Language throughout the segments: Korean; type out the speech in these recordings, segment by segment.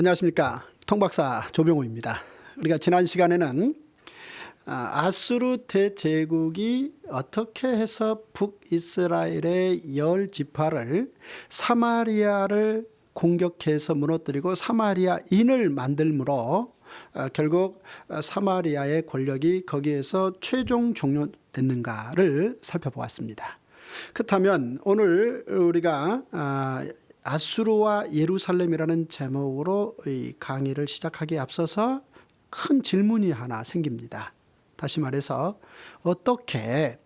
안녕하십니까. 통박사 조병호입니다. 우리가 지난 시간에는 아수르 대제국이 어떻게 해서 북이스라엘의 10지파를 사마리아를 공격해서 무너뜨리고 사마리아인을 만들므로 결국 사마리아의 권력이 거기에서 최종 종료됐는가를 살펴보았습니다. 그렇다면 오늘 우리가 아수르와 예루살렘이라는 제목으로 이 강의를 시작하기에 앞서서 큰 질문이 하나 생깁니다. 다시 말해서 어떻게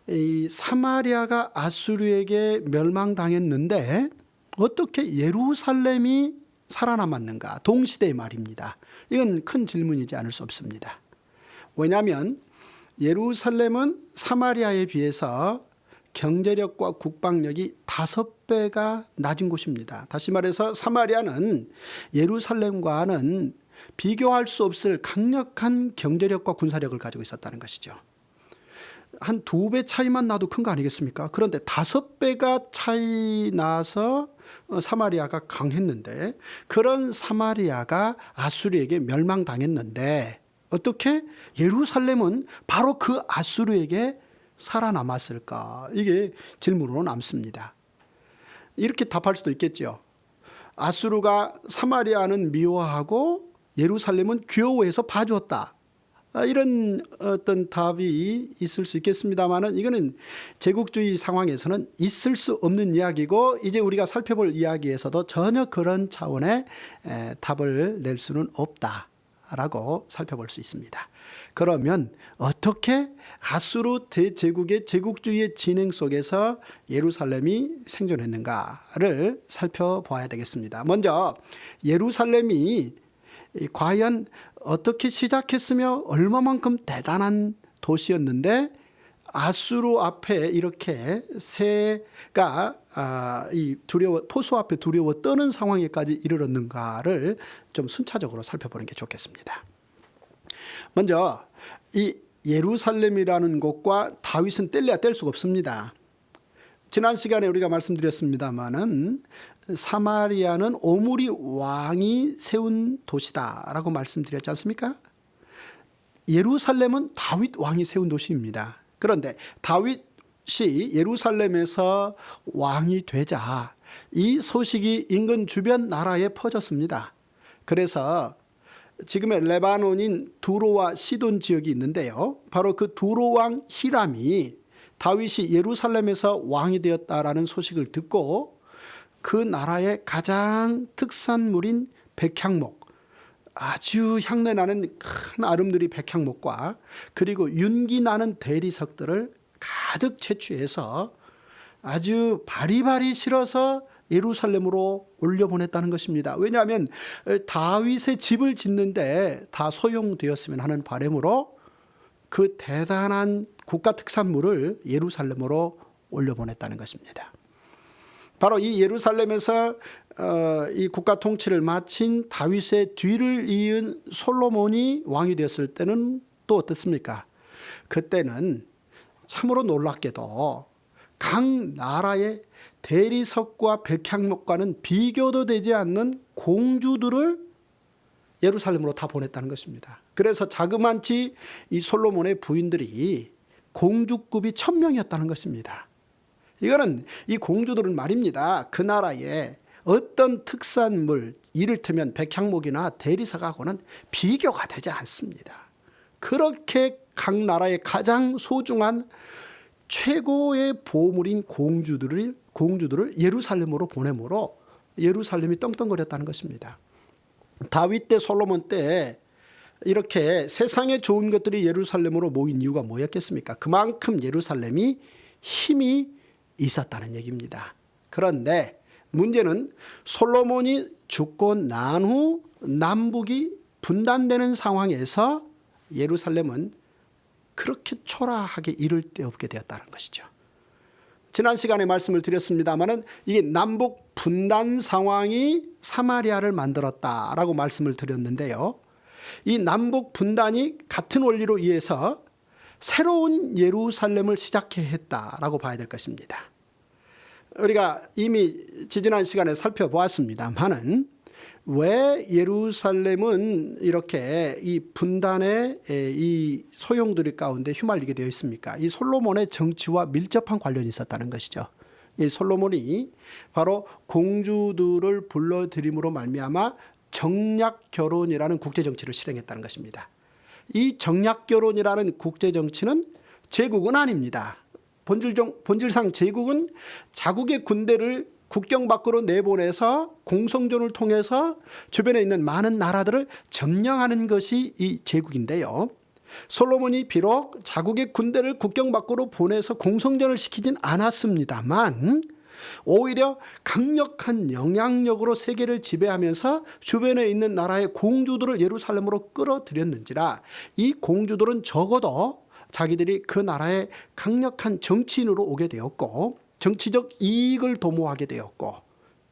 이 사마리아가 아수르에게 멸망당했는데 어떻게 예루살렘이 살아남았는가? 동시대의 말입니다. 이건 큰 질문이지 않을 수 없습니다. 왜냐하면 예루살렘은 사마리아에 비해서 경제력과 국방력이 5배가 낮은 곳입니다. 다시 말해서 사마리아는 예루살렘과는 비교할 수 없을 강력한 경제력과 군사력을 가지고 있었다는 것이죠. 한 2배 차이만 나도 큰 거 아니겠습니까? 그런데 5배가 차이 나서 사마리아가 강했는데, 그런 사마리아가 아수르에게 멸망당했는데 어떻게 예루살렘은 바로 그 아수르에게 살아남았을까? 이게 질문으로 남습니다. 이렇게 답할 수도 있겠죠. 아수르가 사마리아는 미워하고 예루살렘은 귀여워해서 봐주었다. 이런 어떤 답이 있을 수 있겠습니다만은 이거는 제국주의 상황에서는 있을 수 없는 이야기고, 이제 우리가 살펴볼 이야기에서도 전혀 그런 차원의 답을 낼 수는 없다라고 살펴볼 수 있습니다. 그러면 어떻게 아수르 대제국의 제국주의의 진행 속에서 예루살렘이 생존했는가를 살펴봐야 되겠습니다. 먼저 예루살렘이 과연 어떻게 시작했으며 얼마만큼 대단한 도시였는데 아수르 앞에 이렇게 새가 포수 앞에 두려워 떠는 상황에까지 이르렀는가를 좀 순차적으로 살펴보는 게 좋겠습니다. 먼저 이 예루살렘이라는 곳과 다윗은 뗄래야 뗄 수가 없습니다. 지난 시간에 우리가 말씀드렸습니다마는 사마리아는 오므리 왕이 세운 도시다라고 말씀드렸지 않습니까? 예루살렘은 다윗 왕이 세운 도시입니다. 그런데 다윗이 예루살렘에서 왕이 되자 이 소식이 인근 주변 나라에 퍼졌습니다. 그래서 지금의 레바논인 두로와 시돈 지역이 있는데요. 바로 그 두로 왕 히람이 다윗이 예루살렘에서 왕이 되었다라는 소식을 듣고 그 나라의 가장 특산물인 백향목, 아주 향내 나는 큰 아름드리 백향목과 그리고 윤기 나는 대리석들을 가득 채취해서 아주 바리바리 실어서 예루살렘으로 올려보냈다는 것입니다. 왜냐하면 다윗의 집을 짓는데 다 소용되었으면 하는 바람으로 그 대단한 국가 특산물을 예루살렘으로 올려보냈다는 것입니다. 바로 이 예루살렘에서 이 국가 통치를 마친 다윗의 뒤를 이은 솔로몬이 왕이 되었을 때는 또 어떻습니까? 그때는 참으로 놀랍게도 각 나라의 대리석과 백향목과는 비교도 되지 않는 공주들을 예루살렘으로 다 보냈다는 것입니다. 그래서 자그만치 이 솔로몬의 부인들이 공주급이 1000명이었다는 것입니다. 이거는 이 공주들은 말입니다. 그 나라의 어떤 특산물, 이를테면 백향목이나 대리석하고는 비교가 되지 않습니다. 그렇게 각 나라의 가장 소중한 최고의 보물인 공주들을 예루살렘으로 보내므로 예루살렘이 떵떵거렸다는 것입니다. 다윗 때 솔로몬 때 이렇게 세상에 좋은 것들이 예루살렘으로 모인 이유가 뭐였겠습니까? 그만큼 예루살렘이 힘이 있었다는 얘기입니다. 그런데 문제는 솔로몬이 죽고 난 후 남북이 분단되는 상황에서 예루살렘은 그렇게 초라하게 이를 데 없게 되었다는 것이죠. 지난 시간에 말씀을 드렸습니다마는 이게 남북 분단 상황이 사마리아를 만들었다라고 말씀을 드렸는데요. 이 남북 분단이 같은 원리로 의해서 새로운 예루살렘을 시작해 했다라고 봐야 될 것입니다. 우리가 이미 지지난 시간에 살펴보았습니다만은 왜 예루살렘은 이렇게 이 분단의 이 소용돌이 가운데 휘말리게 되어 있습니까? 이 솔로몬의 정치와 밀접한 관련이 있었다는 것이죠. 이 솔로몬이 바로 공주들을 불러들임으로 말미암아 정략 결혼이라는 국제 정치를 실행했다는 것입니다. 이 정략 결혼이라는 국제 정치는 제국은 아닙니다. 본질상 제국은 자국의 군대를 국경 밖으로 내보내서 공성전을 통해서 주변에 있는 많은 나라들을 점령하는 것이 이 제국인데요. 솔로몬이 비록 자국의 군대를 국경 밖으로 보내서 공성전을 시키진 않았습니다만 오히려 강력한 영향력으로 세계를 지배하면서 주변에 있는 나라의 공주들을 예루살렘으로 끌어들였는지라 이 공주들은 적어도 자기들이 그 나라의 강력한 정치인으로 오게 되었고 정치적 이익을 도모하게 되었고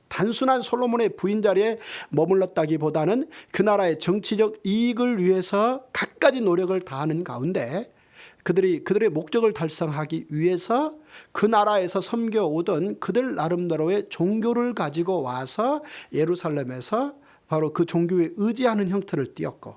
단순한 솔로몬의 부인 자리에 머물렀다기보다는 그 나라의 정치적 이익을 위해서 갖가지 노력을 다하는 가운데 그들의 목적을 달성하기 위해서 그 나라에서 섬겨오던 그들 나름대로의 종교를 가지고 와서 예루살렘에서 바로 그 종교에 의지하는 형태를 띠었고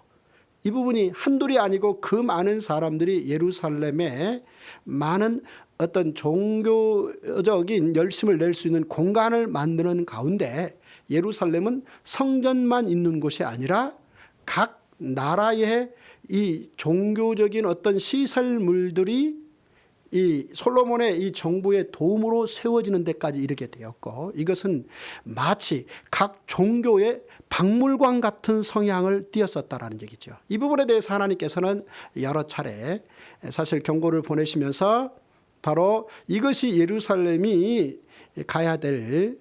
이 부분이 한둘이 아니고 그 많은 사람들이 예루살렘에 많은 어떤 종교적인 열심을 낼 수 있는 공간을 만드는 가운데 예루살렘은 성전만 있는 곳이 아니라 각 나라의 이 종교적인 어떤 시설물들이 이 솔로몬의 이 정부의 도움으로 세워지는 데까지 이르게 되었고 이것은 마치 각 종교의 박물관 같은 성향을 띄었었다라는 얘기죠. 이 부분에 대해서 하나님께서는 여러 차례 사실 경고를 보내시면서 바로 이것이 예루살렘이 가야 될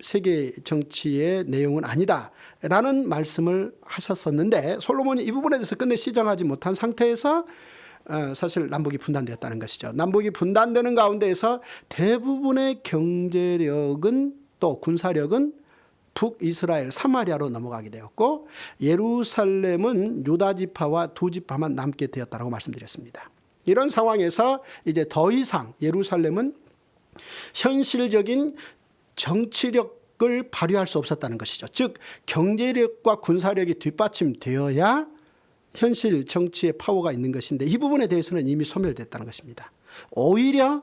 세계 정치의 내용은 아니다라는 말씀을 하셨었는데 솔로몬이 이 부분에 대해서 끝내 시정하지 못한 상태에서 사실 남북이 분단되었다는 것이죠. 남북이 분단되는 가운데에서 대부분의 경제력은 또 군사력은 북이스라엘 사마리아로 넘어가게 되었고 예루살렘은 유다 지파와 두 지파만 남게 되었다고 말씀드렸습니다. 이런 상황에서 이제 더 이상 예루살렘은 현실적인 정치력을 발휘할 수 없었다는 것이죠. 즉 경제력과 군사력이 뒷받침되어야 현실 정치의 파워가 있는 것인데 이 부분에 대해서는 이미 소멸됐다는 것입니다. 오히려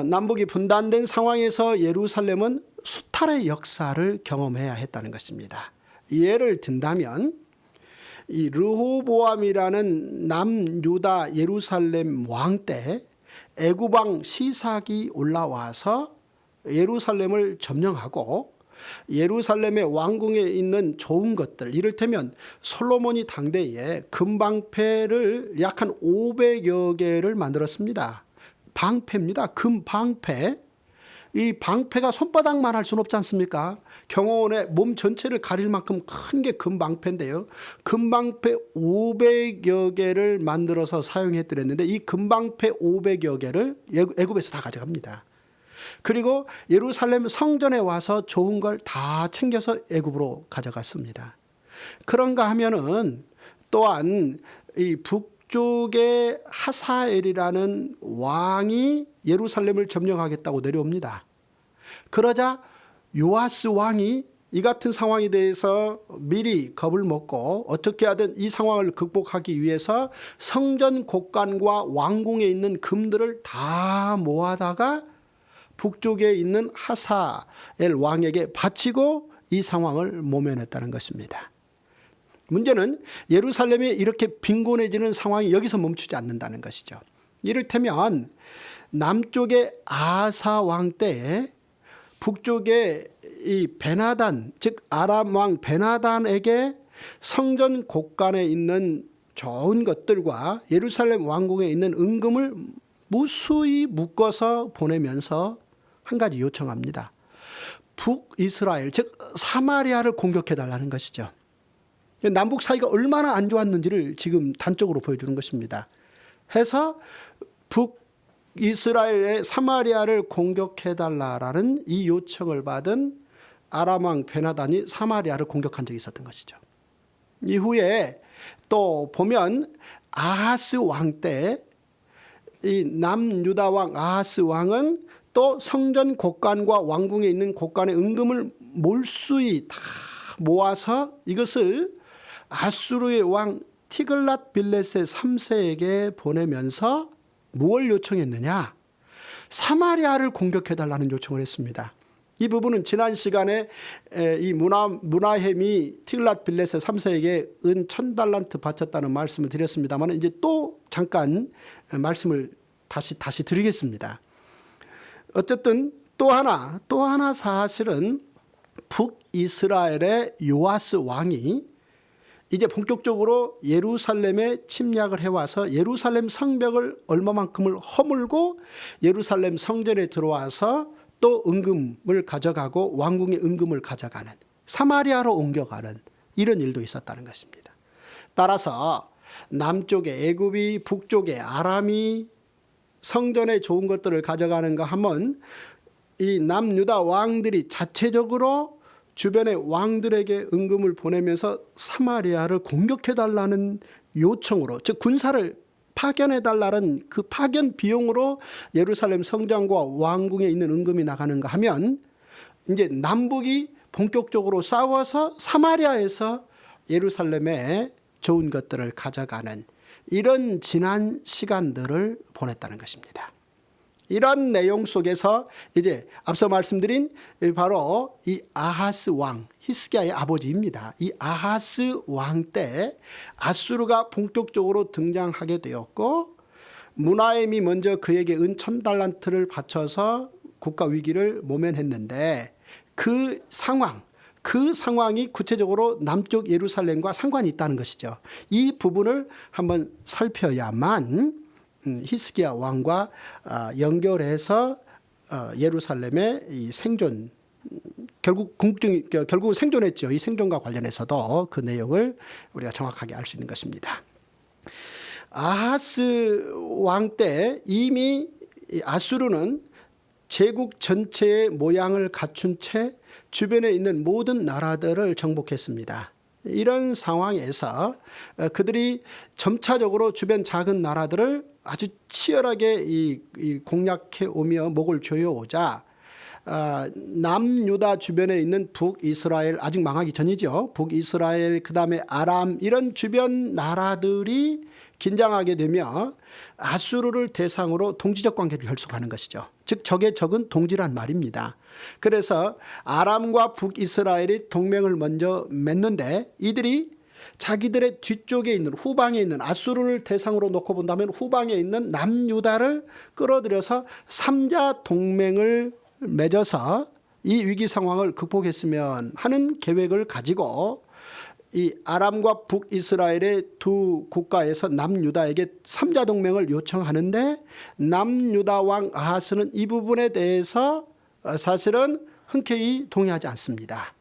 남북이 분단된 상황에서 예루살렘은 수탈의 역사를 경험해야 했다는 것입니다. 예를 든다면 이 르호보암이라는 남유다 예루살렘 왕 때 애굽 왕 시삭이 올라와서 예루살렘을 점령하고 예루살렘의 왕궁에 있는 좋은 것들 이를테면 솔로몬이 당대에 금방패를 약 한 500여 개를 만들었습니다. 방패입니다. 금방패. 이 방패가 손바닥만 할 수는 없지 않습니까? 경호원의 몸 전체를 가릴 만큼 큰 게 금방패인데요. 금방패 500여 개를 만들어서 사용했더랬는데 이 금방패 500여 개를 애굽에서 다 가져갑니다. 그리고 예루살렘 성전에 와서 좋은 걸 다 챙겨서 애굽으로 가져갔습니다. 그런가 하면은 또한 이 북쪽의 하사엘이라는 왕이 예루살렘을 점령하겠다고 내려옵니다. 그러자 요아스 왕이 이 같은 상황에 대해서 미리 겁을 먹고 어떻게 하든 이 상황을 극복하기 위해서 성전 곳간과 왕궁에 있는 금들을 다 모아다가 북쪽에 있는 하사엘 왕에게 바치고 이 상황을 모면했다는 것입니다. 문제는 예루살렘이 이렇게 빈곤해지는 상황이 여기서 멈추지 않는다는 것이죠. 이를테면 남쪽의 아사 왕 때에 북쪽의 이 베나단 즉 아람 왕 베나단에게 성전 곳간에 있는 좋은 것들과 예루살렘 왕궁에 있는 은금을 무수히 묶어서 보내면서 한 가지 요청합니다. 북이스라엘 즉 사마리아를 공격해달라는 것이죠. 남북 사이가 얼마나 안 좋았는지를 지금 단적으로 보여주는 것입니다. 해서 북이스라엘의 사마리아를 공격해달라는 이 요청을 받은 아람 왕 베나단이 사마리아를 공격한 적이 있었던 것이죠. 이후에 또 보면 아하스 왕 때 이 남유다 왕 아하스 왕은 또 성전 곳간과 왕궁에 있는 곳간의 은금을 몰수히 다 모아서 이것을 아수르의 왕 티글랏빌레세 3세에게 보내면서 무엇을 요청했느냐? 사마리아를 공격해달라는 요청을 했습니다. 이 부분은 지난 시간에 이 무나헴이 티글랏빌레세 3세에게 은 1000달란트 바쳤다는 말씀을 드렸습니다만 이제 또 잠깐 말씀을 다시 드리겠습니다. 어쨌든 또 하나 사실은 북이스라엘의 요아스 왕이 이제 본격적으로 예루살렘에 침략을 해와서 예루살렘 성벽을 얼마만큼을 허물고 예루살렘 성전에 들어와서 또 은금을 가져가고 왕궁의 은금을 가져가는, 사마리아로 옮겨가는 이런 일도 있었다는 것입니다. 따라서 남쪽에 애굽이, 북쪽에 아람이 성전에 좋은 것들을 가져가는가 하면 이 남유다 왕들이 자체적으로 주변의 왕들에게 은금을 보내면서 사마리아를 공격해달라는 요청으로, 즉 군사를 파견해달라는 그 파견 비용으로 예루살렘 성전과 왕궁에 있는 은금이 나가는가 하면 이제 남북이 본격적으로 싸워서 사마리아에서 예루살렘에 좋은 것들을 가져가는 이런 지난 시간들을 보냈다는 것입니다. 이런 내용 속에서 이제 앞서 말씀드린 바로 이 아하스 왕, 히스기야의 아버지입니다. 이 아하스 왕 때 아수르가 본격적으로 등장하게 되었고 무나헴이 먼저 그에게 은 1000달란트를 바쳐서 국가 위기를 모면했는데 그 상황이 구체적으로 남쪽 예루살렘과 상관이 있다는 것이죠. 이 부분을 한번 살펴야만 히스기야 왕과 연결해서 예루살렘의 이 생존, 결국 생존했죠. 이 생존과 관련해서도 그 내용을 우리가 정확하게 알 수 있는 것입니다. 아하스 왕 때 이미 아수르는 제국 전체의 모양을 갖춘 채 주변에 있는 모든 나라들을 정복했습니다. 이런 상황에서 그들이 점차적으로 주변 작은 나라들을 아주 치열하게 공략해 오며 목을 조여오자 남유다 주변에 있는 북이스라엘, 아직 망하기 전이죠. 북이스라엘, 그 다음에 아람, 이런 주변 나라들이 긴장하게 되며 아수르를 대상으로 동지적 관계를 결속하는 것이죠. 즉 적의 적은 동지란 말입니다. 그래서 아람과 북이스라엘이 동맹을 먼저 맺는데 이들이 자기들의 뒤쪽에 있는, 후방에 있는 아수르를 대상으로 놓고 본다면 후방에 있는 남유다를 끌어들여서 3자 동맹을 맺어서 이 위기 상황을 극복했으면 하는 계획을 가지고 이 아람과 북이스라엘의 두 국가에서 남유다에게 3자 동맹을 요청하는데 남유다 왕 아하스는 이 부분에 대해서 사실은 흔쾌히 동의하지 않습니다.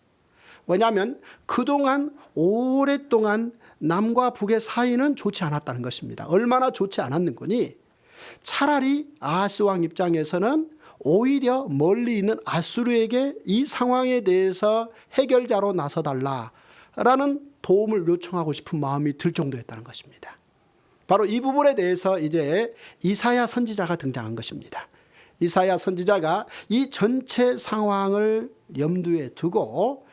왜냐하면 그동안 오랫동안 남과 북의 사이는 좋지 않았다는 것입니다. 얼마나 좋지 않았는 거니 차라리 아하스 왕 입장에서는 오히려 멀리 있는 아수르에게 이 상황에 대해서 해결자로 나서달라라는 도움을 요청하고 싶은 마음이 들 정도였다는 것입니다. 바로 이 부분에 대해서 이제 이사야 선지자가 등장한 것입니다. 이사야 선지자가 이 전체 상황을 염두에 두고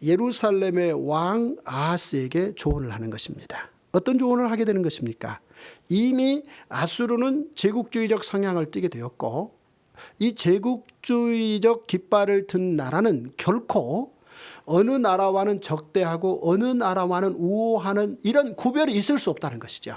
예루살렘의 왕 아하스에게 조언을 하는 것입니다. 어떤 조언을 하게 되는 것입니까? 이미 아수르는 제국주의적 성향을 띠게 되었고 이 제국주의적 깃발을 든 나라는 결코 어느 나라와는 적대하고 어느 나라와는 우호하는 이런 구별이 있을 수 없다는 것이죠.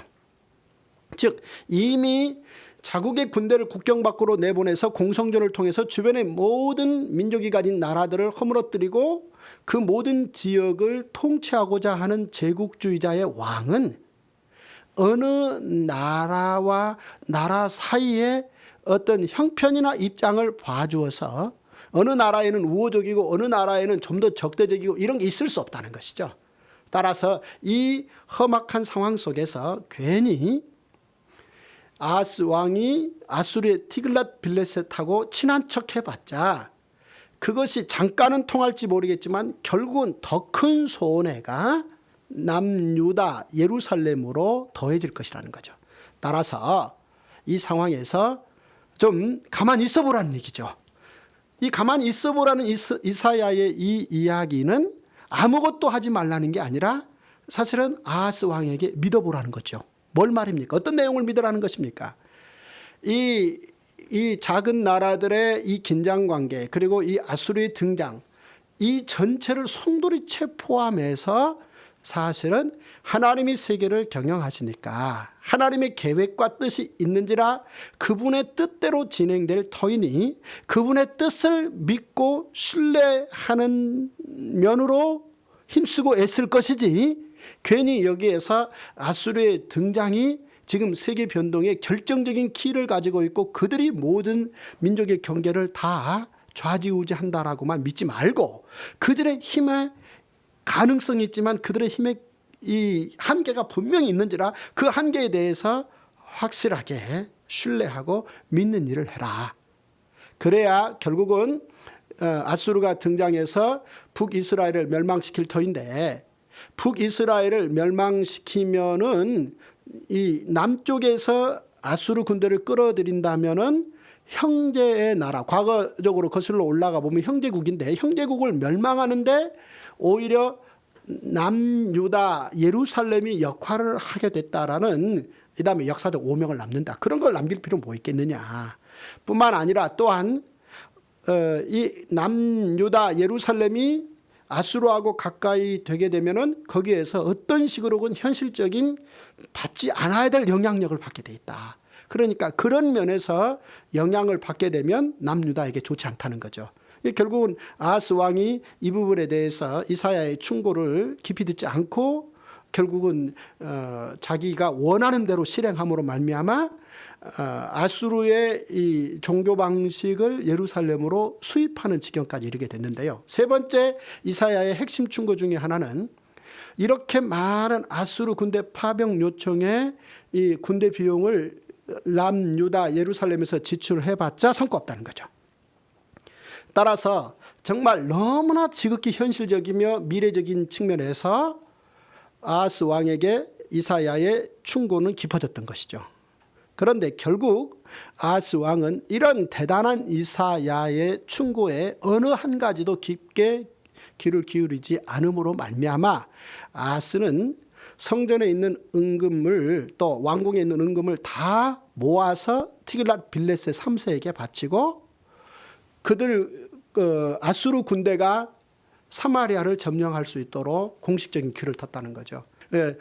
즉 이미 자국의 군대를 국경 밖으로 내보내서 공성전을 통해서 주변의 모든 민족이 가진 나라들을 허물어뜨리고 그 모든 지역을 통치하고자 하는 제국주의자의 왕은 어느 나라와 나라 사이에 어떤 형편이나 입장을 봐주어서 어느 나라에는 우호적이고 어느 나라에는 좀 더 적대적이고 이런 게 있을 수 없다는 것이죠. 따라서 이 험악한 상황 속에서 괜히 아하스 왕이 아수르의 티글랏빌레셋하고 친한 척 해봤자 그것이 잠깐은 통할지 모르겠지만 결국은 더 큰 손해가 남유다 예루살렘으로 더해질 것이라는 거죠. 따라서 이 상황에서 좀 가만히 있어 보라는 얘기죠. 이 가만히 있어 보라는 이사야의 이 이야기는 아무것도 하지 말라는 게 아니라 사실은 아하스 왕에게 믿어보라는 거죠. 뭘 말입니까? 어떤 내용을 믿으라는 것입니까? 이 작은 나라들의 이 긴장관계, 그리고 이 아수르의 등장, 이 전체를 송두리째 포함해서 사실은 하나님이 세계를 경영하시니까 하나님의 계획과 뜻이 있는지라 그분의 뜻대로 진행될 터이니 그분의 뜻을 믿고 신뢰하는 면으로 힘쓰고 애쓸 것이지, 괜히 여기에서 아수르의 등장이 지금 세계 변동의 결정적인 키를 가지고 있고 그들이 모든 민족의 경계를 다 좌지우지한다라고만 믿지 말고, 그들의 힘에 가능성이 있지만 그들의 힘의 이 한계가 분명히 있는지라 그 한계에 대해서 확실하게 신뢰하고 믿는 일을 해라. 그래야 결국은 아수르가 등장해서 북이스라엘을 멸망시킬 터인데, 북이스라엘을 멸망시키면은 이 남쪽에서 아수르 군대를 끌어들인다면은 형제의 나라, 과거적으로 거슬러 올라가 보면 형제국인데, 형제국을 멸망하는데 오히려 남유다 예루살렘이 역할을 하게 됐다라는, 이 다음에 역사적 오명을 남는다. 그런 걸 남길 필요는 뭐 있겠느냐. 뿐만 아니라 또한 이 남유다 예루살렘이 아수르하고 가까이 되게 되면은 거기에서 어떤 식으로건 현실적인 받지 않아야 될 영향력을 받게 돼 있다. 그러니까 그런 면에서 영향을 받게 되면 남유다에게 좋지 않다는 거죠. 결국은 아하스 왕이 이 부분에 대해서 이사야의 충고를 깊이 듣지 않고 결국은 자기가 원하는 대로 실행함으로 말미암아 아수르의 이 종교 방식을 예루살렘으로 수입하는 지경까지 이르게 됐는데요. 세 번째 이사야의 핵심 충고 중에 하나는, 이렇게 많은 아수르 군대 파병 요청에 이 군대 비용을 남유다 예루살렘에서 지출해봤자 성과 없다는 거죠. 따라서 정말 너무나 지극히 현실적이며 미래적인 측면에서 아하스 왕에게 이사야의 충고는 깊어졌던 것이죠. 그런데 결국 아하스 왕은 이런 대단한 이사야의 충고에 어느 한 가지도 깊게 귀를 기울이지 않음으로 말미암아 아하스는 성전에 있는 은금을, 또 왕궁에 있는 은금을 다 모아서 티글랏 빌레셋 3세에게 바치고, 그들 아수르 군대가 사마리아를 점령할 수 있도록 공식적인 길을 텄다는 거죠.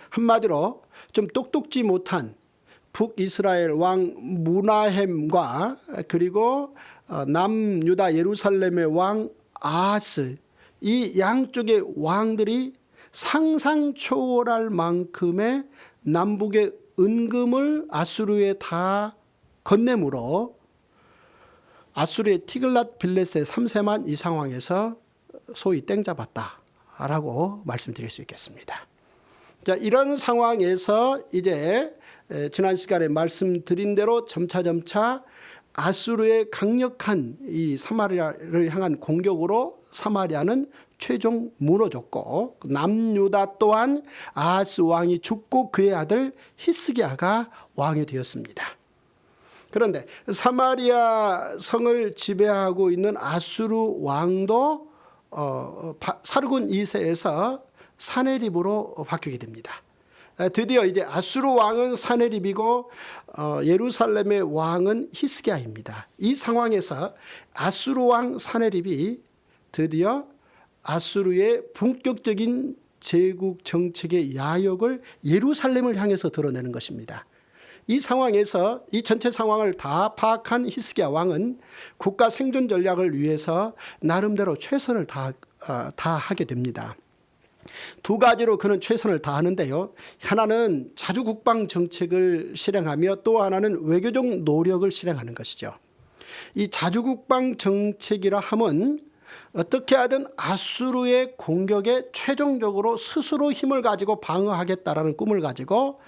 한마디로 좀 똑똑지 못한 북이스라엘 왕 무나헴과 그리고 남유다 예루살렘의 왕 아하스, 이 양쪽의 왕들이 상상 초월할 만큼의 남북의 은금을 아수르에 다 건네므로 아수르의 티글랏 빌레셋 3세만 이 상황에서 소위 땡잡았다라고 말씀드릴 수 있겠습니다. 자, 이런 상황에서 이제 지난 시간에 말씀드린 대로 점차점차 아수르의 강력한 이 사마리아를 향한 공격으로 사마리아는 최종 무너졌고, 남유다 또한 아하스 왕이 죽고 그의 아들 히스기야가 왕이 되었습니다. 그런데 사마리아 성을 지배하고 있는 아수르 왕도 사르군 2세에서 사네립으로 바뀌게 됩니다. 드디어 이제 아수르 왕은 사네립이고 예루살렘의 왕은 히스기야입니다. 이 상황에서 아수르 왕 사네립이 드디어 아수르의 본격적인 제국 정책의 야욕을 예루살렘을 향해서 드러내는 것입니다. 이 상황에서 이 전체 상황을 다 파악한 히스기야 왕은 국가 생존 전략을 위해서 나름대로 최선을 다하게 됩니다. 두 가지로 그는 최선을 다하는데요. 하나는 자주 국방 정책을 실행하며 또 하나는 외교적 노력을 실행하는 것이죠. 이 자주 국방 정책이라 함은 어떻게 하든 아수르의 공격에 최종적으로 스스로 힘을 가지고 방어하겠다라는 꿈을 가지고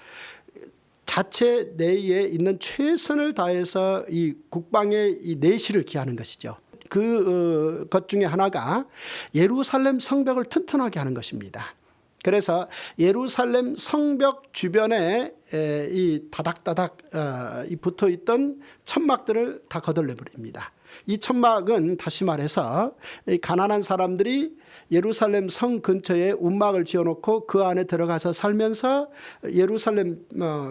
자체 내에 있는 최선을 다해서 이 국방의 이 내실을 기하는 것이죠. 것 중에 하나가 예루살렘 성벽을 튼튼하게 하는 것입니다. 그래서 예루살렘 성벽 주변에 이 다닥다닥 붙어 있던 천막들을 다 거덜내 버립니다. 이 천막은 다시 말해서 가난한 사람들이 예루살렘 성 근처에 움막을 지어놓고 그 안에 들어가서 살면서 예루살렘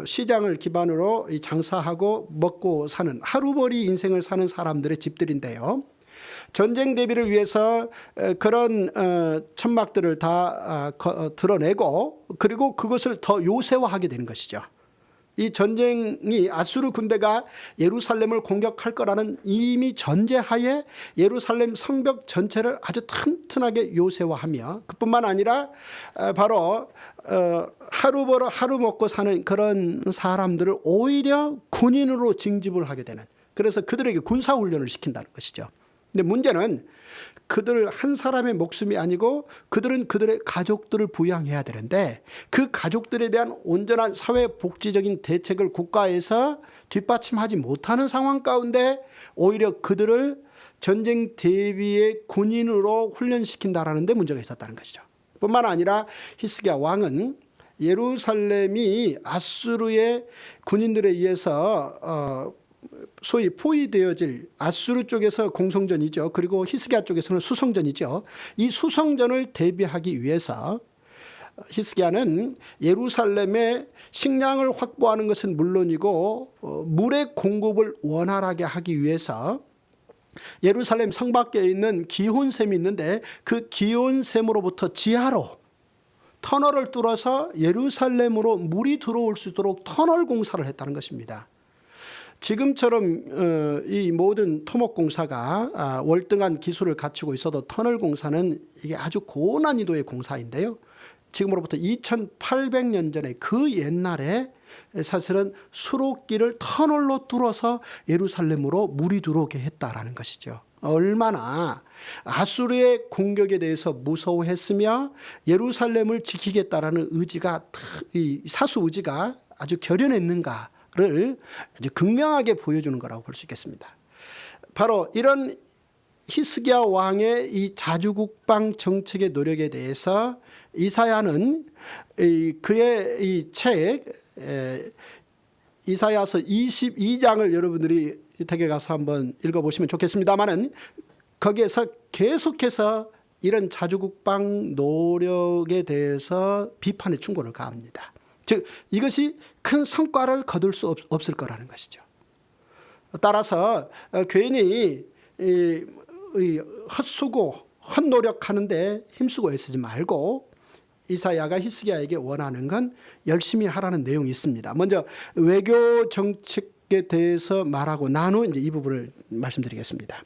시장을 기반으로 장사하고 먹고 사는 하루벌이 인생을 사는 사람들의 집들인데요. 전쟁 대비를 위해서 그런 천막들을 다 드러내고 그리고 그것을 더 요새화하게 되는 것이죠. 이 전쟁이 아수르 군대가 예루살렘을 공격할 거라는 이미 전제하에 예루살렘 성벽 전체를 아주 튼튼하게 요새화하며 그뿐만 아니라 바로 하루 벌어 하루 먹고 사는 그런 사람들을 오히려 군인으로 징집을 하게 되는, 그래서 그들에게 군사훈련을 시킨다는 것이죠. 근데 문제는 그들 한 사람의 목숨이 아니고 그들은 그들의 가족들을 부양해야 되는데 그 가족들에 대한 온전한 사회복지적인 대책을 국가에서 뒷받침하지 못하는 상황 가운데 오히려 그들을 전쟁 대비의 군인으로 훈련시킨다라는 데 문제가 있었다는 것이죠. 뿐만 아니라 히스기야 왕은 예루살렘이 아수르의 군인들에 의해서 소위 포위되어질, 아수르 쪽에서 공성전이죠. 그리고 히스기야 쪽에서는 수성전이죠. 이 수성전을 대비하기 위해서 히스기야는 예루살렘에 식량을 확보하는 것은 물론이고 물의 공급을 원활하게 하기 위해서 예루살렘 성 밖에 있는 기혼샘이 있는데 그 기혼샘으로부터 지하로 터널을 뚫어서 예루살렘으로 물이 들어올 수 있도록 터널 공사를 했다는 것입니다. 지금처럼 이 모든 토목공사가 월등한 기술을 갖추고 있어도 터널 공사는 이게 아주 고난이도의 공사인데요. 지금으로부터 2800년 전에 그 옛날에 사실은 수로길을 터널로 뚫어서 예루살렘으로 물이 들어오게 했다라는 것이죠. 얼마나 아수르의 공격에 대해서 무서워했으며 예루살렘을 지키겠다라는 의지가, 이 사수 의지가 아주 결연했는가 를 아주 극명하게 보여주는 거라고 볼 수 있겠습니다. 바로 이런 히스기야 왕의 이 자주국방 정책의 노력에 대해서 이사야는 그의 이 책 이사야서 22장을 여러분들이 댁에 가서 한번 읽어보시면 좋겠습니다만은 거기에서 계속해서 이런 자주국방 노력에 대해서 비판의 충고를 가합니다. 즉 이것이 큰 성과를 거둘 수 없을 거라는 것이죠. 따라서 괜히 헛수고 헛노력하는데 힘쓰고 애쓰지 말고 이사야가 히스기야에게 원하는 건 열심히 하라는 내용이 있습니다. 먼저 외교 정책에 대해서 말하고 난 후 이제 이 부분을 말씀드리겠습니다.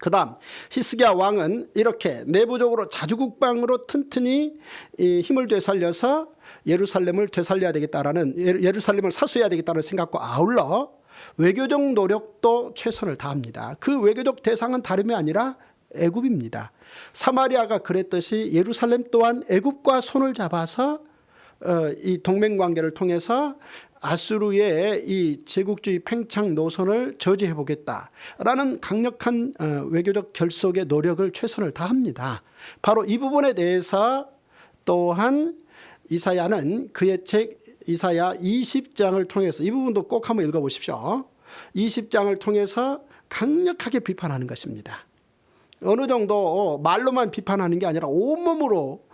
그 다음 히스기야 왕은 이렇게 내부적으로 자주국방으로 튼튼히 힘을 되살려서 예루살렘을 되살려야 되겠다라는, 예루살렘을 사수해야 되겠다는 생각과 아울러 외교적 노력도 최선을 다합니다. 그 외교적 대상은 다름이 아니라 애굽입니다. 사마리아가 그랬듯이 예루살렘 또한 애굽과 손을 잡아서 이 동맹관계를 통해서 아수르의 이 제국주의 팽창 노선을 저지해 보겠다라는 강력한 외교적 결속의 노력을 최선을 다합니다. 바로 이 부분에 대해서 또한 이사야는 그의 책 이사야 20장을 통해서, 이 부분도 꼭 한번 읽어보십시오. 20장을 통해서 강력하게 비판하는 것입니다. 어느 정도 말로만 비판하는 게 아니라 온몸으로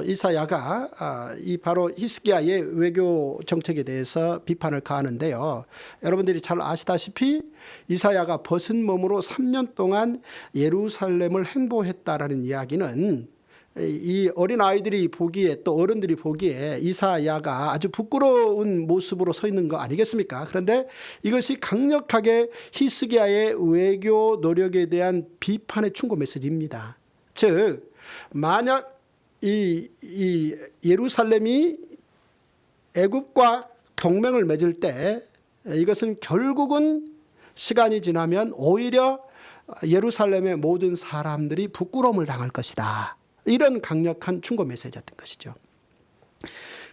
이사야가 이 바로 히스기야의 외교 정책에 대해서 비판을 가하는데요. 여러분들이 잘 아시다시피 이사야가 벗은 몸으로 3년 동안 예루살렘을 행보했다라는 이야기는 이 어린 아이들이 보기에 또 어른들이 보기에 이사야가 아주 부끄러운 모습으로 서 있는 거 아니겠습니까? 그런데 이것이 강력하게 히스기야의 외교 노력에 대한 비판의 충고 메시지입니다. 즉 만약 이 예루살렘이 애굽과 동맹을 맺을 때 이것은 결국은 시간이 지나면 오히려 예루살렘의 모든 사람들이 부끄러움을 당할 것이다. 이런 강력한 충고 메시지였던 것이죠.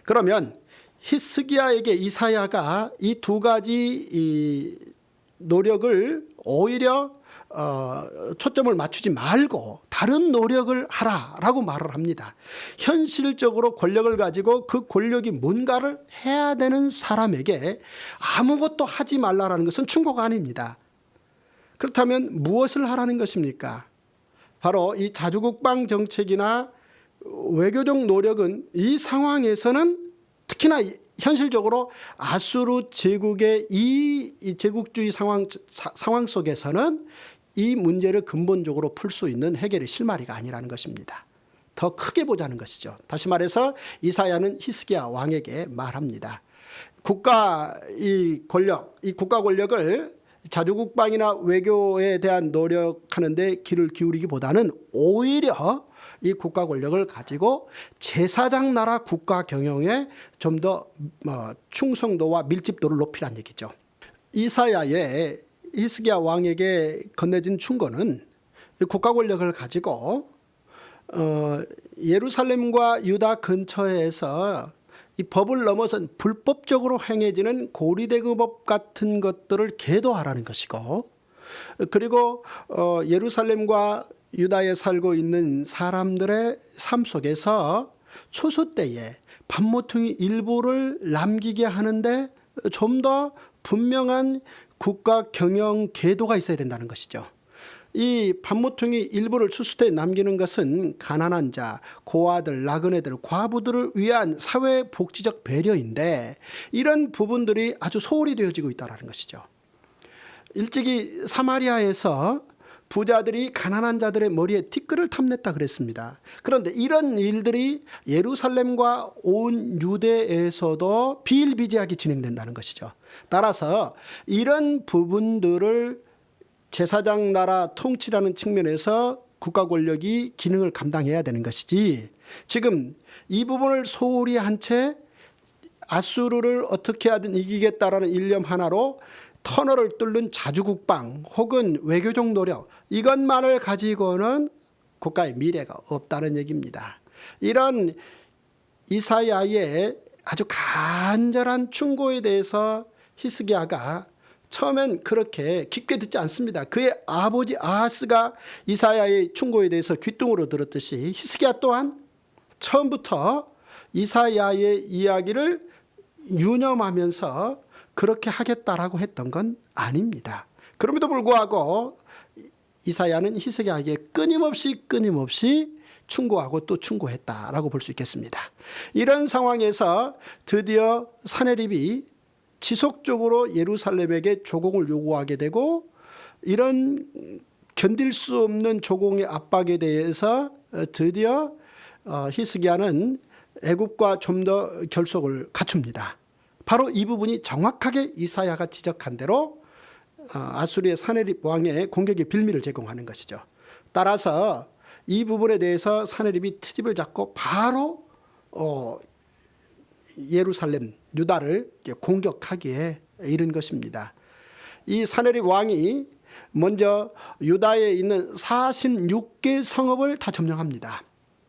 그러면 히스기야에게 이사야가 이 두 가지 이 노력을 오히려 초점을 맞추지 말고 다른 노력을 하라라고 말을 합니다. 현실적으로 권력을 가지고 그 권력이 뭔가를 해야 되는 사람에게 아무것도 하지 말라라는 것은 충고가 아닙니다. 그렇다면 무엇을 하라는 것입니까? 바로 이 자주국방 정책이나 외교적 노력은 이 상황에서는 특히나 현실적으로 아수르 제국의 이 제국주의 상황 속에서는 이 문제를 근본적으로 풀 수 있는 해결의 실마리가 아니라는 것입니다. 더 크게 보자는 것이죠. 다시 말해서 이사야는 히스기야 왕에게 말합니다. 국가 권력을 자주국방이나 외교에 대한 노력하는데 길을 기울이기보다는 오히려 이 국가 권력을 가지고 제사장 나라 국가 경영에 좀 더 충성도와 밀집도를 높이란 얘기죠. 이사야의 히스기야 왕에게 건네진 충고는 국가 권력을 가지고 예루살렘과 유다 근처에서 이 법을 넘어선 불법적으로 행해지는 고리대금업 같은 것들을 계도하라는 것이고, 그리고 예루살렘과 유다에 살고 있는 사람들의 삶 속에서 추수 때에 밤모퉁이 일부를 남기게 하는데 좀 더 분명한 국가 경영 계도가 있어야 된다는 것이죠. 이 밤모퉁이 일부를 추수 때 남기는 것은 가난한 자, 고아들, 나그네들, 과부들을 위한 사회복지적 배려인데 이런 부분들이 아주 소홀히 되어지고 있다는 것이죠. 일찍이 사마리아에서 부자들이 가난한 자들의 머리에 티끌을 탐냈다 그랬습니다. 그런데 이런 일들이 예루살렘과 온 유대에서도 비일비재하게 진행된다는 것이죠. 따라서 이런 부분들을 제사장 나라 통치라는 측면에서 국가 권력이 기능을 감당해야 되는 것이지, 지금 이 부분을 소홀히 한 채 아수르를 어떻게 하든 이기겠다라는 일념 하나로 터널을 뚫는 자주국방 혹은 외교적 노력, 이것만을 가지고는 국가의 미래가 없다는 얘기입니다. 이런 이사야의 아주 간절한 충고에 대해서 히스기야가 처음엔 그렇게 깊게 듣지 않습니다. 그의 아버지 아하스가 이사야의 충고에 대해서 귓등으로 들었듯이 히스기야 또한 처음부터 이사야의 이야기를 유념하면서 그렇게 하겠다라고 했던 건 아닙니다. 그럼에도 불구하고 이사야는 히스기야에게 끊임없이 충고하고 또 충고했다라고 볼 수 있겠습니다. 이런 상황에서 드디어 사네립이 지속적으로 예루살렘에게 조공을 요구하게 되고, 이런 견딜 수 없는 조공의 압박에 대해서 드디어 히스기야는 애굽과 좀 더 결속을 갖춥니다. 바로 이 부분이 정확하게 이사야가 지적한 대로 아수르의 사네립 왕의 공격의 빌미를 제공하는 것이죠. 따라서 이 부분에 대해서 사네립이 트집을 잡고 바로 예루살렘, 유다를 공격하기에 이른 것입니다. 이 사네립 왕이 먼저 유다에 있는 46개 성읍을 다 점령합니다.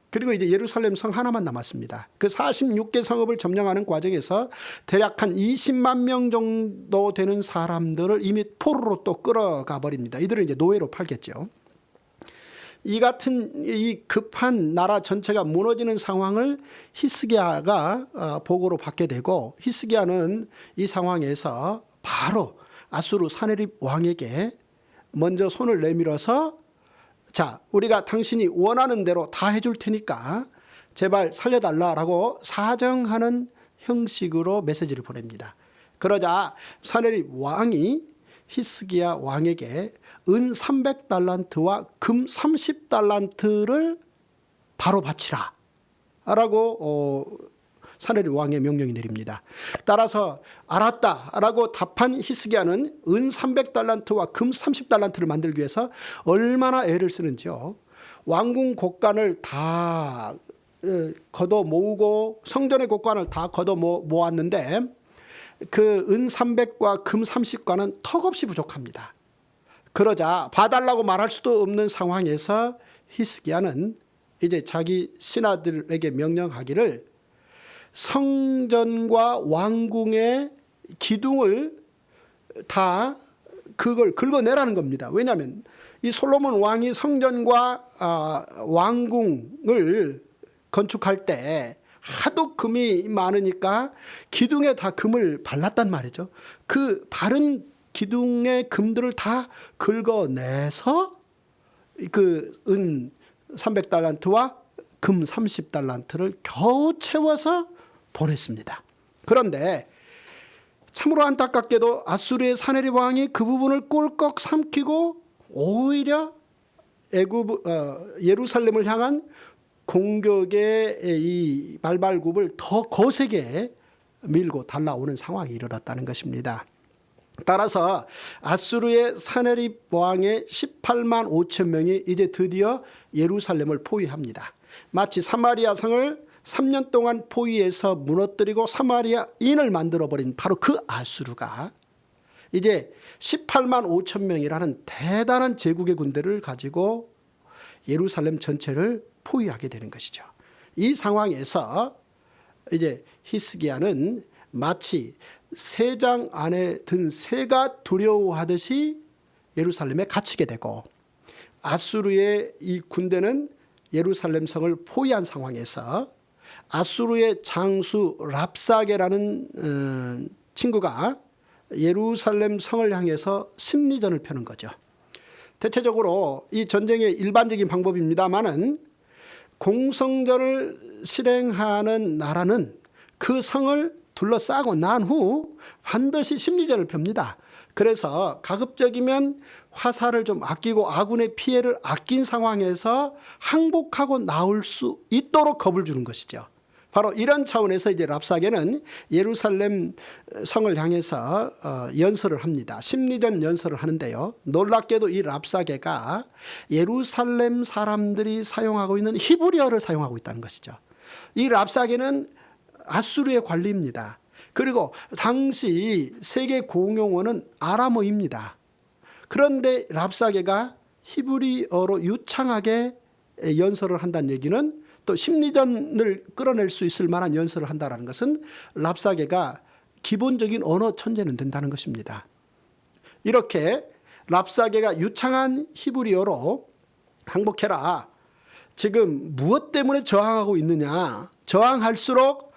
그리고 이제 예루살렘 성 하나만 남았습니다. 그 46개 성읍을 점령하는 과정에서 대략 한 20만 명 정도 되는 사람들을 이미 포로로 또 끌어가 버립니다. 이들을 이제 노예로 팔겠죠. 이 같은 이 급한 나라 전체가 무너지는 상황을 히스기야가 보고로 받게 되고, 히스기야는 이 상황에서 바로 아수르 사네립 왕에게 먼저 손을 내밀어서, 자, 우리가 당신이 원하는 대로 다 해줄 테니까 제발 살려달라라고 사정하는 형식으로 메시지를 보냅니다. 그러자 사네립 왕이 히스기야 왕에게 은 300달란트와 금 30달란트를 바로 바치라 라고 사네립 왕의 명령이 내립니다. 따라서 알았다라고 답한 히스기야는 은 300달란트와 금 30달란트를 만들기 위해서 얼마나 애를 쓰는지요. 왕궁 곡간을 다 걷어 모으고 성전의 곡간을 다 걷어 모았는데 그 은 300과 금 30과는 턱없이 부족합니다. 그러자 봐달라고 말할 수도 없는 상황에서 히스기야는 이제 자기 신하들에게 명령하기를 성전과 왕궁의 기둥을 다 그걸 긁어내라는 겁니다. 왜냐하면 이 솔로몬 왕이 성전과 왕궁을 건축할 때 하도 금이 많으니까 기둥에 다 금을 발랐단 말이죠. 그 바른 기둥의 금들을 다 긁어내서 그 은 300달란트와 금 30달란트를 겨우 채워서 보냈습니다. 그런데 참으로 안타깝게도 아수르의 사네립 왕이 그 부분을 꼴꺽 삼키고 오히려 예루살렘을 향한 공격의 이 발발굽을 더 거세게 밀고 달라오는 상황이 이르렀다는 것입니다. 따라서 아수르의 사네립 왕의 18만 5천 명이 이제 드디어 예루살렘을 포위합니다. 마치 사마리아 성을 3년 동안 포위해서 무너뜨리고 사마리아인을 만들어버린 바로 그 아수르가 이제 18만 5천 명이라는 대단한 제국의 군대를 가지고 예루살렘 전체를 포위하게 되는 것이죠. 이 상황에서 이제 히스기야는 마치 새장 안에 든 새가 두려워하듯이 예루살렘에 갇히게 되고, 아수르의 이 군대는 예루살렘 성을 포위한 상황에서 아수르의 장수 랍사게라는 친구가 예루살렘 성을 향해서 심리전을 펴는 거죠. 대체적으로 이 전쟁의 일반적인 방법입니다마는 공성전을 실행하는 나라는 그 성을 둘러싸고 난 후 반드시 심리전을 펴니다. 그래서 가급적이면 화살을 좀 아끼고 아군의 피해를 아낀 상황에서 항복하고 나올 수 있도록 겁을 주는 것이죠. 바로 이런 차원에서 이제 랍사게는 예루살렘 성을 향해서 연설을 합니다. 심리전 연설을 하는데요. 놀랍게도 이 랍사게가 예루살렘 사람들이 사용하고 있는 히브리어를 사용하고 있다는 것이죠. 이 랍사게는 아수르의 관리입니다. 그리고 당시 세계 공용어는 아람어입니다. 그런데 랍사게가 히브리어로 유창하게 연설을 한다는 얘기는, 또 심리전을 끌어낼 수 있을 만한 연설을 한다는 것은 랍사게가 기본적인 언어 천재는 된다는 것입니다. 이렇게 랍사게가 유창한 히브리어로 항복해라, 지금 무엇 때문에 저항하고 있느냐, 저항할수록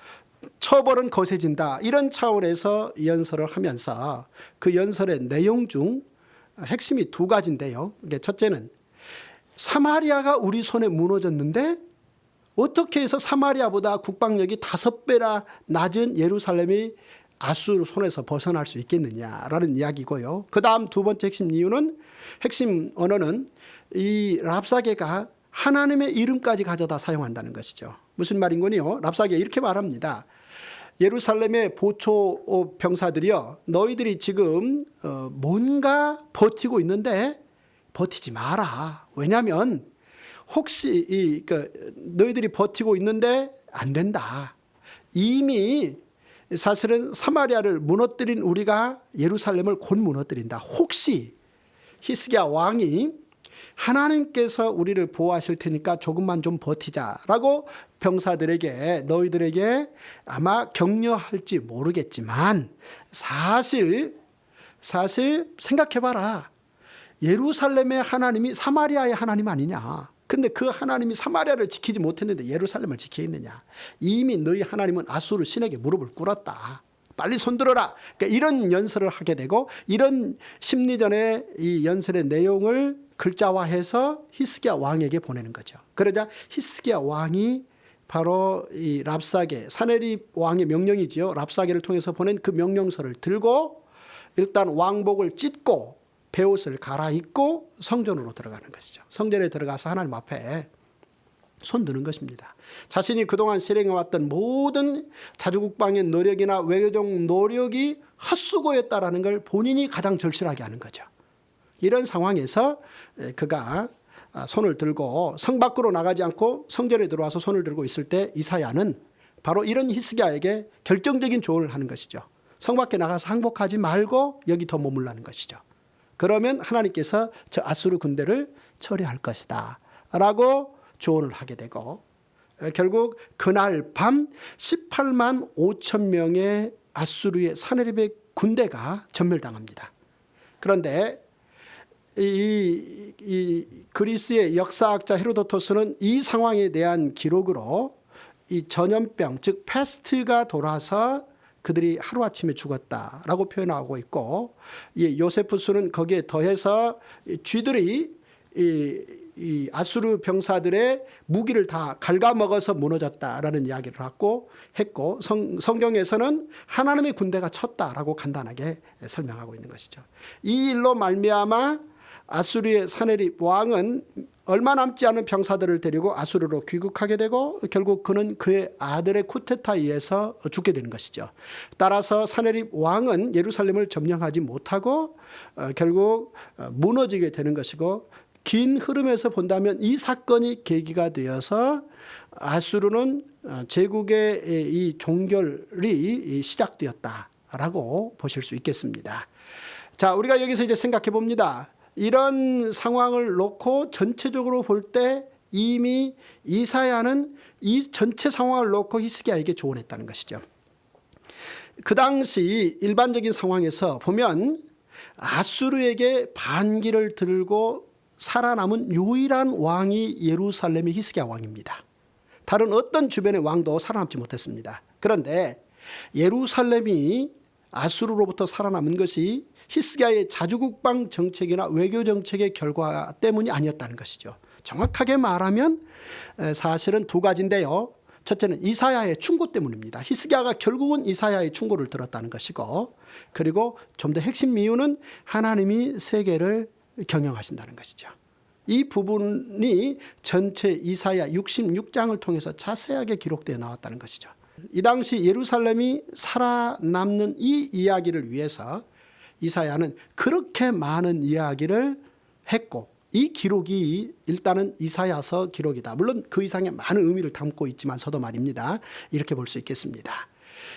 처벌은 거세진다, 이런 차원에서 연설을 하면서 그 연설의 내용 중 핵심이 두 가지인데요. 첫째는 사마리아가 우리 손에 무너졌는데 어떻게 해서 사마리아보다 국방력이 5배나 낮은 예루살렘이 아수르 손에서 벗어날 수 있겠느냐라는 이야기고요. 그 다음 두 번째 핵심 이유는, 핵심 언어는 이 랍사게가 하나님의 이름까지 가져다 사용한다는 것이죠. 무슨 말인군요. 랍사게 이렇게 말합니다. 예루살렘의 보초 병사들이여, 너희들이 지금 뭔가 버티고 있는데 버티지 마라. 왜냐하면 혹시 너희들이 버티고 있는데 안 된다. 이미 사실은 사마리아를 무너뜨린 우리가 예루살렘을 곧 무너뜨린다. 혹시 히스기야 왕이 하나님께서 우리를 보호하실 테니까 조금만 좀 버티자라고 병사들에게, 너희들에게 아마 격려할지 모르겠지만 사실 생각해봐라. 예루살렘의 하나님이 사마리아의 하나님 아니냐. 근데 그 하나님이 사마리아를 지키지 못했는데 예루살렘을 지키겠느냐. 이미 너희 하나님은 아수르 신에게 무릎을 꿇었다. 빨리 손들어라. 그러니까 이런 연설을 하게 되고, 이런 심리전의 이 연설의 내용을 글자화해서 히스기야 왕에게 보내는 거죠. 그러자 히스기야 왕이 바로 이 랍사게, 사네립 왕의 명령이지요. 랍사게를 통해서 보낸 그 명령서를 들고 일단 왕복을 찢고 베옷을 갈아입고 성전으로 들어가는 것이죠. 성전에 들어가서 하나님 앞에 손드는 것입니다. 자신이 그동안 실행해왔던 모든 자주국방의 노력이나 외교적 노력이 헛수고였다라는 걸 본인이 가장 절실하게 하는 거죠. 이런 상황에서 그가 손을 들고 성 밖으로 나가지 않고 성전에 들어와서 손을 들고 있을 때 이사야는 바로 이런 히스기야에게 결정적인 조언을 하는 것이죠. 성 밖에 나가서 항복하지 말고 여기 더 머물라는 것이죠. 그러면 하나님께서 저 아수르 군대를 처리할 것이다 라고 조언을 하게 되고, 결국 그날 밤 18만 5천 명의 아수르의 사네립의 군대가 전멸당합니다. 그런데 이 그리스의 역사학자 헤로도토스는 이 상황에 대한 기록으로 이 전염병, 즉 패스트가 돌아서 그들이 하루아침에 죽었다라고 표현하고 있고, 이 요세푸스는 거기에 더해서 쥐들이 이 아수르 병사들의 무기를 다 갉아먹어서 무너졌다라는 이야기를 했고, 성경에서는 하나님의 군대가 쳤다라고 간단하게 설명하고 있는 것이죠. 이 일로 말미암아 아수르의 사네립 왕은 얼마 남지 않은 병사들을 데리고 아수르로 귀국하게 되고, 결국 그는 그의 아들의 쿠데타에 의해서 죽게 되는 것이죠. 따라서 사네립 왕은 예루살렘을 점령하지 못하고 결국 무너지게 되는 것이고, 긴 흐름에서 본다면 이 사건이 계기가 되어서 아수르는 제국의 이 종결이 시작되었다라고 보실 수 있겠습니다. 자, 우리가 여기서 이제 생각해 봅니다. 이런 상황을 놓고 전체적으로 볼 때 이미 이사야는 이 전체 상황을 놓고 히스기야에게 조언했다는 것이죠. 그 당시 일반적인 상황에서 보면 아수르에게 반기를 들고 살아남은 유일한 왕이 예루살렘의 히스기야 왕입니다. 다른 어떤 주변의 왕도 살아남지 못했습니다. 그런데 예루살렘이 아수르로부터 살아남은 것이 히스기야의 자주국방 정책이나 외교 정책의 결과 때문이 아니었다는 것이죠. 정확하게 말하면 사실은 두 가지인데요. 첫째는 이사야의 충고 때문입니다. 히스기야가 결국은 이사야의 충고를 들었다는 것이고, 그리고 좀 더 핵심 이유는 하나님이 세계를 경영하신다는 것이죠. 이 부분이 전체 이사야 66장을 통해서 자세하게 기록되어 나왔다는 것이죠. 이 당시 예루살렘이 살아남는 이 이야기를 위해서 이사야는 그렇게 많은 이야기를 했고, 이 기록이 일단은 이사야서 기록이다. 물론 그 이상의 많은 의미를 담고 있지만서도 말입니다. 이렇게 볼 수 있겠습니다.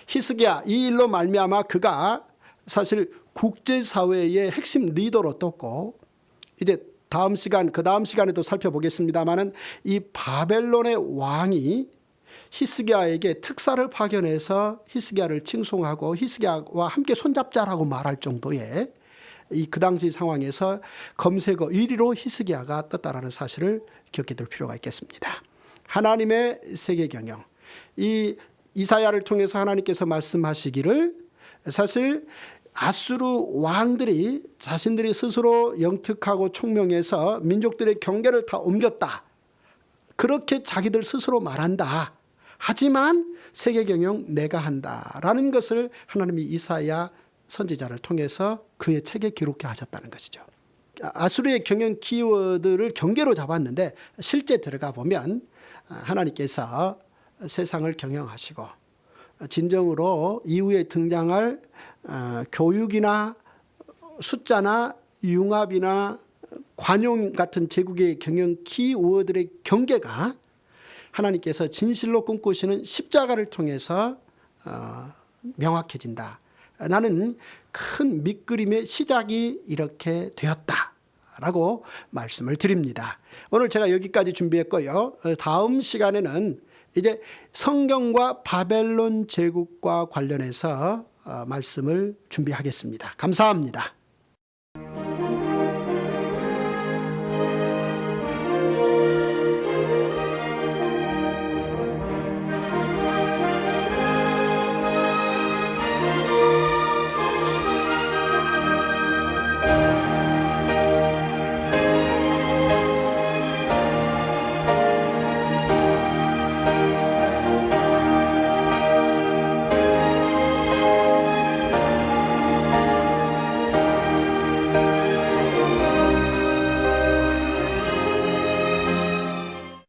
히스기야, 이 일로 말미암아 그가 사실 국제사회의 핵심 리더로 떴고, 이제 그 다음 시간에도 살펴보겠습니다만은 이 바벨론의 왕이 히스기야에게 특사를 파견해서 히스기야를 칭송하고 히스기야와 함께 손잡자라고 말할 정도의 그 당시 상황에서 검색어 1위로 히스기야가 떴다라는 사실을 기억해 둘 필요가 있겠습니다. 하나님의 세계 경영, 이 이사야를 통해서 하나님께서 말씀하시기를 사실 아수르 왕들이 자신들이 스스로 영특하고 총명해서 민족들의 경계를 다 옮겼다. 그렇게 자기들 스스로 말한다. 하지만 세계 경영 내가 한다라는 것을 하나님이 이사야 선지자를 통해서 그의 책에 기록해 하셨다는 것이죠. 아수르의 경영 키워드를 경계로 잡았는데 실제 들어가 보면 하나님께서 세상을 경영하시고 진정으로 이후에 등장할 교육이나 숫자나 융합이나 관용 같은 제국의 경영 키워드의 경계가 하나님께서 진실로 꿈꾸시는 십자가를 통해서 명확해진다. 나는 큰 밑그림의 시작이 이렇게 되었다라고 말씀을 드립니다. 오늘 제가 여기까지 준비했고요. 다음 시간에는 이제 성경과 바벨론 제국과 관련해서 말씀을 준비하겠습니다. 감사합니다.